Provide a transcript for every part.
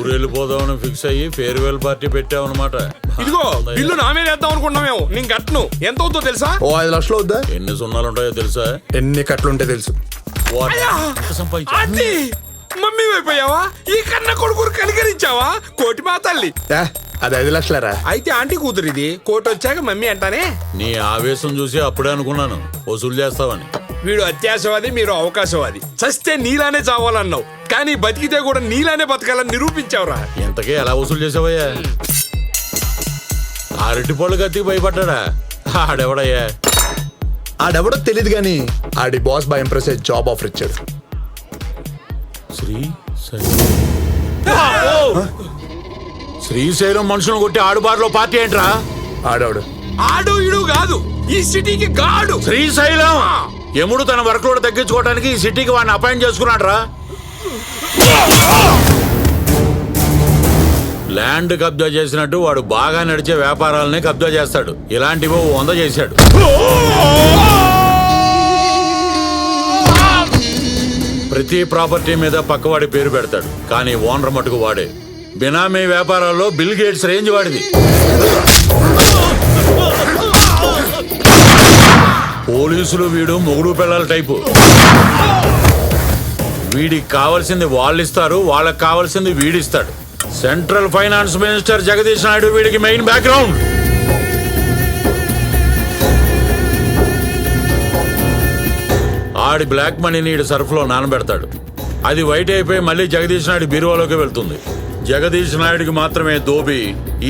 ఊరెళ్ళిపోదామని fix అయ్యి farewell party పెట్టామన్నమాట. ఇదిగో bill నా మీద వేద్దాం అనుకుంటున్నామేమో. నేను కట్టను. ఎంత అవుతుందో తెలుసా? ఓ 5 లక్షలు వద్దా? ఎన్ని సున్నాలు ఉంటాయో తెలుసా? ఎన్ని కట్లు ఉంటాయి తెలుసు. ఆంటీ, మమ్మీ అయిపోయావా? ఈ కన్న కొడుకు కనికరించావా? కోటి మా తల్లి. అది 5 లక్షలరా? అయితే ఆంటీ కూతురు ఇది. కోటి వచ్చాక మమ్మీ అంటానే. నీ ఆవేశం చూసి అప్పుడే అనుకున్నాను వసూలు చేస్తావని. వీడు అత్యాశవాది, మీరు అవకాశవాది. చస్తే నీలానే చావాలన్నావు, కానీ బతికితే కూడా నీలానే బతకాలని నిరూపించావురా. ఎంతకే ఎలా వసూలు చేసావయ్యా? అరటి పళ్ళు కత్తికి భయపడ్డా ఆడెవడయ్యా? ఆడెవడో తెలియదు కానీ ఆడి boss by impress job offer ఇచ్చాడు. శ్రీశైలం మనుషులను కొట్టి ఆడుబారులో పార్టీ ఏంట్రా? ఆడవాడు ఆడు ఇడు కాదు, ఈ సిటీకి గాడు. శ్రీశైలం యముడు తన వర్క్ లోడ్ తగ్గించుకోవడానికి ఈ సిటీకి వాడిని అపాయింట్ చేసుకున్నాడు రా. ల్యాండ్ కబ్జా చేసినట్టు వాడు బాగా నడిచే వ్యాపారాలనే కబ్జా చేస్తాడు. ఇలాంటివో 100 చేశాడు. ప్రతి ప్రాపర్టీ మీద పక్కవాడి పేరు పెడతాడు, కానీ ఓనర్ మటుకు వాడే. బినామీ వ్యాపారాల్లో బిల్ గేట్స్ రేంజ్ వాడిది. పోలీసులు వీడు మొగుడు పిల్లల టైపు. వీడికి కావాల్సింది వాళ్ళు ఇస్తారు, వాళ్ళకి కావాల్సింది వీడిస్తాడు. Central finance minister Jagadish Naidu వీడికి మెయిన్ బ్యాక్గ్రౌండ్. ఆడి బ్లాక్ మనీని ఈడు సర్ఫ్లో నానబెడతాడు. అది వైట్ అయిపోయి మళ్ళీ జగదీష్ నాయుడు బీరువాలోకి వెళ్తుంది. జగదీష్ నాయుడికి మాత్రమే దోబి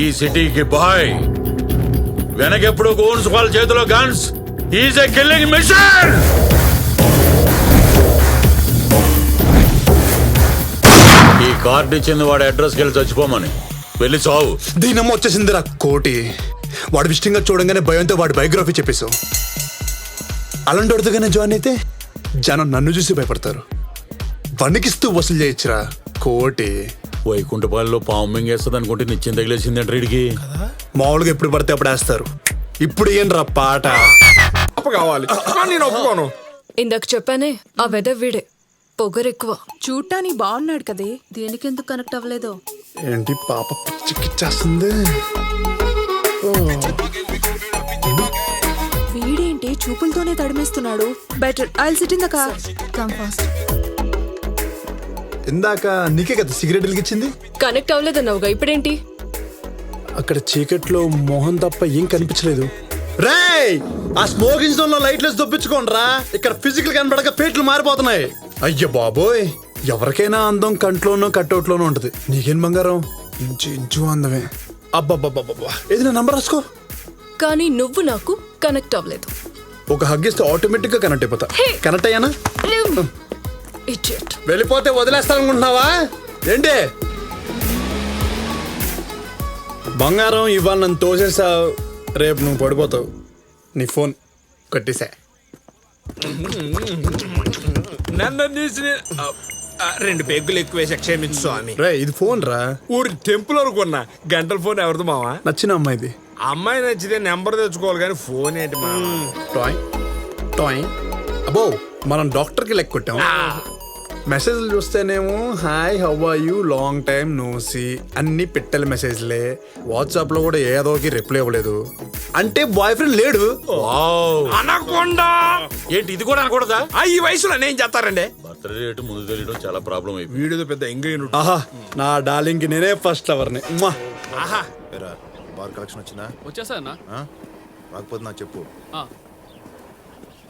ఈ సిటీకి బాయ్. వెనకెప్పుడు గోన్స్ వాళ్ళ చేతిలో guns. Is a killing mission. ఈ కార్డు ఇచ్చింది వాడి అడ్రస్కి వెళ్ళి చచ్చిపోమని. వెళ్ళి చావు. దీనమ్మ వచ్చేసిందిరా కోటి. వాడు విషయంగా చూడంగానే భయంతో వాడి బయోగ్రఫీ చెప్పేశావు. అలాంటి అడుగుగానే జాయిన్ అయితే జనం నన్ను చూసి భయపడతారు. వణికిస్తూ వసూలు చేయొచ్చురా కోటి. వైకుంఠపాలలో పాము మింగేస్తుంది అనుకుంటే నిత్యం తగిలేసిందంటే వీడికి. మామూలుగా ఎప్పుడు పడితే అప్పుడు వేస్తారు. ఇప్పుడు ఏంట్రా పాట కావాలి? నేను ఒప్పుకోను. ఇందాక చెప్పానే ఆ వెదర్ వీడే. పొగరెక్కువ. చూడటానికి బాగున్నాడు కదే, దేనికి ఎందుకు కనెక్ట్ అవ్వలేదో ఏంటి పాప పిచ్చికిచ్చేస్తుంది. వీడేంటి చూపులతోనే తడిమేస్తున్నాడు. Better I will sit in the car. Come fast. ఇందాక నీకే కదా సిగరెట్ వెలిగించింది. కనెక్ట్ అవ్వలేదన్నావుగా, ఇప్పుడేంటి? అక్కడ చీకట్లో మోహన్ తప్ప ఏం కనిపించలేదు. రేయ్, ఆ స్మోకింగ్ జోన్ లో లైట్లెస్ దొప్పించుకోండిరా. ఇక్కడ ఫిజికల్ కనబడక పేట్లు మారిపోతున్నాయి. అయ్య బాబోయ్, ఎవరికైనా అందం కంట్లోనో కట్అవుట్లోనో ఉంటది. నీకేం బంగారం, ఇంచు ఇంచు అందమే. అబ్బబ్బబ్బబ్బా, ఏది నా నంబర్ రాసుకో. కానీ నువ్వు నాకు కనెక్ట్ అవ్వలేదు. ఒక హగ్ ఇస్తే ఆటోమేటిక్ గా కనెక్ట్ అయిపోతా. కనెక్ట్ అయ్యానా? Idiot. వెళ్ళిపోతే వదిలేస్తాననుకుంటున్నావా ఏంటి? బంగారం ఇవాళ నన్ను తోసేసావు, రేపు నువ్వు పడిపోతావు. నీ ఫోన్ కట్టేసా. నన్ను తీసి 2 పెగ్గులు ఎక్కువేసి క్షమించు స్వామి. రే, ఇది ఫోన్ రా. ఊరి టెంపుల్ అనుకున్నా. గంటల ఫోన్ ఎవరిది మావా? నచ్చిన అమ్మాయిది. అమ్మాయి నచ్చితే నెంబర్ తెచ్చుకోవాలి, కానీ ఫోన్ ఏంటి మా? Toy toy. అబ్బో, మనం డాక్టర్కి లెక్క కొట్టాం. మెసేజ్లు చూస్తేనేమో hi how are you long time no see అన్ని పెట్టెల మెసేజ్లే. వాట్సాప్ లో కూడా ఏదోకి రిప్లై ఇవ్వలేదు. అంటే బాయ్ ఫ్రెండ్ లేడు. అనకుండా ఏంటి ఇది కూడా అనకూడదా? ఈ వయసులో నేను చేస్తారండి. బర్త్డే డేట్ ముందు తెలియడం చాలా ప్రాబ్లం అయిపోయింది. వీడియో పెద్ద ఎంగైన్. ఆహా, నా డార్లింగ్ కి నేనే ఫస్ట్ లవర్ని. ఆహా, బార్ కలెక్షన్ వచ్చిందా? వచ్చేసా అన్న. రాకపోతే నాకు చెప్పు.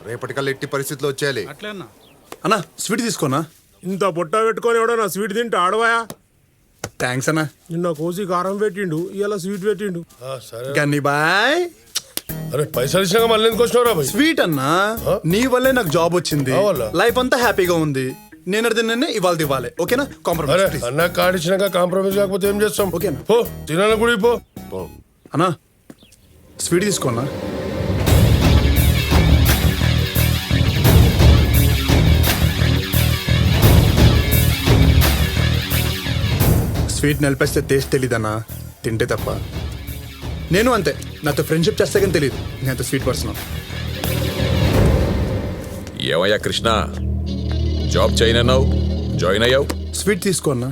రేపటికల్లా ఎట్టి పరిస్థితిలో వచ్చేయాలి. అట్లే అన్న. అన్నా స్వీట్ తీసుకోనా? ఇంత పొట్ట పెట్టుకొని ఎవడో నా స్వీట్ తింటే ఆడవాయా? థ్యాంక్స్ అన్నా. నిన్న కోసి కారం పెట్టిండు, ఇలా స్వీట్ పెట్టిండు. గన్ని బాయ్. అరే పైసలు ఇచ్చినాక మళ్ళీ ఎందుకు వచ్చినావురా భయ్? స్వీట్ అన్నా, నీ వల్లే నాకు జాబ్ వచ్చింది. లైఫ్ అంతా హ్యాపీగా ఉంది. నేను అడిగిన ఇవాళ ఇవ్వాలి, ఓకేనా? కాంప్రమైజ్. అన్న కార్డు ఇచ్చినాక కాంప్రమైజ్ కాకపోతే ఏం చేస్తాం? ఓకేనా? పో తినాలని గుడి పో. అన్నా స్వీట్ తీసుకోనా? స్వీట్ నిలిపేస్తే టేస్ట్ తెలీదన్నా, తింటే తప్ప. నేను అంతే, నాతో ఫ్రెండ్షిప్ చేస్తే కానీ తెలియదు నేను స్వీట్ పర్సన్. ఏమయ్యా కృష్ణ, జాబ్ చేయనన్నావు, జాయిన్ అయ్యావు. స్వీట్ తీసుకో అన్నా.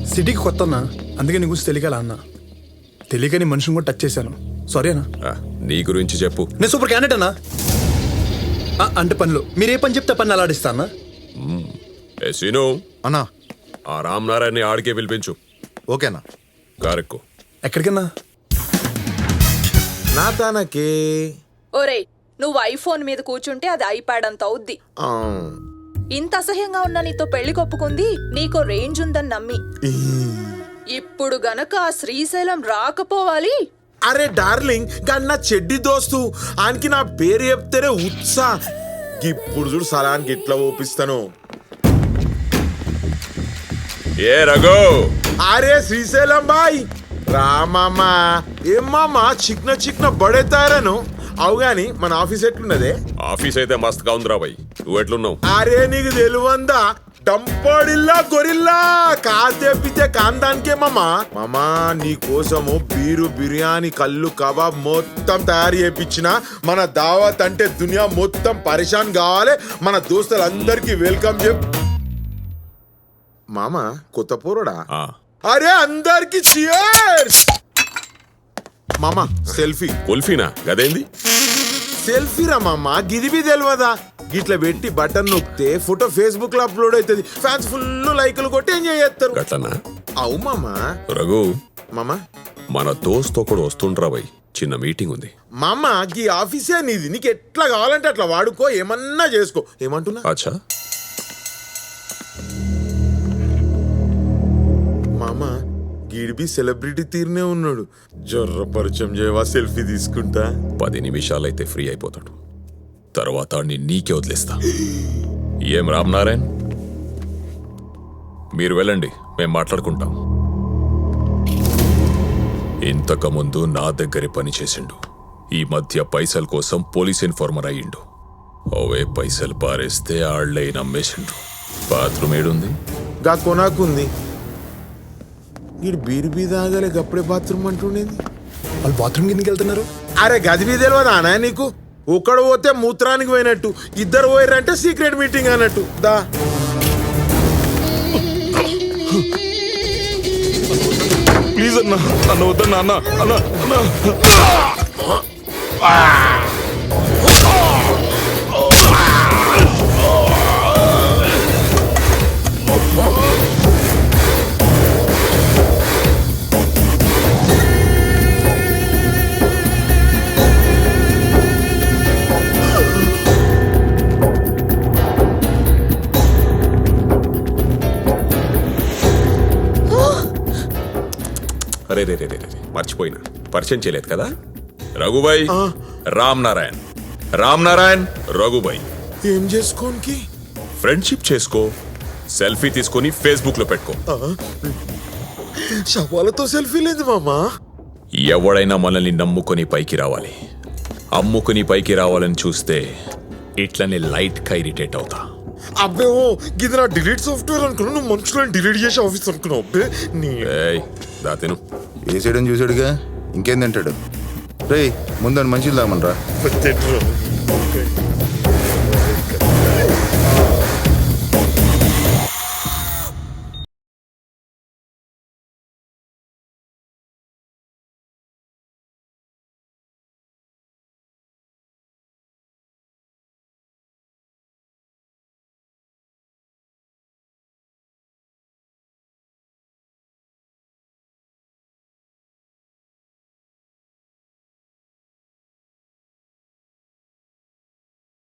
సిటీకి కొత్త అన్న, అందుకే నీ గురించి తెలియకలా అన్న. తెలియక నీ మనిషిని కూడా టచ్ చేశాను. సారీ అన్న. నీ గురించి చెప్పు. నేను సూపర్ క్యాండిడేట్ అన్నా. అంటే పనిలో మీరు ఏ పని చెప్తే పని అలాడిస్తా అన్న. సీను, అన్నా ఆ రామ్ నారాయణని ఆడికే పిలిపించు. ఓకేనా? కారెక్కు. ఎక్కడికన్నా? నా తనకే ఒరేయ్, నువ్వు ఐఫోన్ మీద కూర్చుంటే అది ఐప్యాడ్ అంత అవుద్ది. ఇంత అసహ్యంగా ఉన్న నీతో పెళ్లి కొప్పుకుంది నీకో రేంజ్ ఉందని నమ్మి. ఇప్పుడు గనక ఆ శ్రీశైలం రాకపోవాలి. అరే డార్లింగ్, గన్న చెడ్డి దోస్తు ఆయనకి నా పేరు చెప్తేనే ఉత్సా. ఇప్పుడు చూడు సలానికి ఇట్లా ఊపిస్తాను. ఏ రఘు, అరే శ్రీశైలం బాయ్ రామమ్మా. ఏం మామా చిక్న చిక్న బడేతారను. అవు గాని మన ఆఫీస్ ఎట్లున్నదే? ఆఫీస్ అయితే మస్తుగా ఉందిరా బాయ్. నువ్వు ఎట్లున్నావు? అరే నీకు తెలివందా, డంపడిల్లా గొరిల్లా కాదు తెప్పితే కాందానికే మామా. మామా నీ కోసము బీరు, బిర్యానీ, కళ్ళు, కబాబ్ మొత్తం తయారు చేయించిన. మన దావత్ అంటే దునియా మొత్తం పరిశాన్ కావాలి. మన దోస్తులందరికీ వెల్కమ్ చెప్. మామా కొత్త పోరడా? అరే అందరికి చియర్స్. మామా సెల్ఫీ. కుల్ఫీనా? గదేంది? సెల్ఫీ రా మామా, గిదిబి తెలియదా? గిట్ల పెట్టి బటన్ నొక్కితే ఫోటో ఫేస్బుక్ లో అప్లోడ్ అవుతుంది. ఫ్యాన్స్ ఫుల్ లైకులు కొట్టి ఎంజాయ్ చేస్తారు. గట్లనా? అవు మామా. రఘు, మామా మన దోస్త్ ఒకడు వస్తుండ్రా బాయ్, చిన్న మీటింగ్ ఉంది. మామా గీ ఆఫీసే నీది, నీకు ఎట్లా కావాలంటే అట్లా వాడుకో, ఏమన్నా చేసుకో. ఏమంటున్నా? అచ్చా, మామా గీడిబి సెలబ్రిటీ తీరునే ఉన్నాడు. జర్ర పరిచయం చేయవా, సెల్ఫీ తీసుకుంటా. 10 నిమిషాలైతే ఫ్రీ అయిపోతాడు. తర్వాత నీకే వదిలేస్తా. ఏం రామ్ నారాయణ్, మీరు వెళ్ళండి, మేము మాట్లాడుకుంటాం. ఇంతకుముందు నా దగ్గరే పని చేసిండు. ఈ మధ్య పైసల కోసం పోలీస్ ఇన్ఫార్మర్ అయ్యిండు. అవే పైసలు పారేస్తే ఆళ్లే నమ్మేసిండు. బాత్రూమ్ ఏడుంది? గా కొనాకుంది. వీడు బీరు బీ తాగలే అప్పుడే బాత్రూమ్ అంటుండేది. వాళ్ళు బాత్రూమ్ కిందకి వెళ్తున్నారు. అరే గది బీ తెలియదా అనా నీకు? ఒకడు పోతే మూత్రానికి పోయినట్టు, ఇద్దరు పోయారంటే సీక్రెట్ మీటింగ్ అన్నట్టు. దా ప్లీజ్ అన్న, అన్న వద్దన్నా అన్న, అన్న అన్న. అరే రే రే రే, మర్చిపోయినా, పరిచయం చేయలేదు కదా. రఘుబాయ్, రామ్ నారాయణ్. రామ్ నారాయణ్, రఘుబాయ్. ఏం చేసుకోనికి? ఫ్రెండ్షిప్ చేసుకో, సెల్ఫీ తీసుకొని ఫేస్బుక్ లో పెట్టుకో. శవాలతో సెల్ఫీ లేదు మామా. ఎవడైనా మనల్ని నమ్ముకొని పైకి రావాలి. అమ్ముకుని పైకి రావాలని చూస్తే ఇట్లనే లైట్ గా ఇరిటేట్ అవుతా. అబ్బే ఓ గిది నా డిలీట్ సాఫ్ట్వేర్ అనుకున్నా. నువ్వు మనుషులను డిలీట్ చేసి ఆఫీస్ అనుకున్నావు. అబ్బే నీ ఏయ్, దా తిను. వేసాడని చూసాడుగా, ఇంకేం తింటాడు? రేయ్ ముందని మంచిది దామనరా. పెద్ద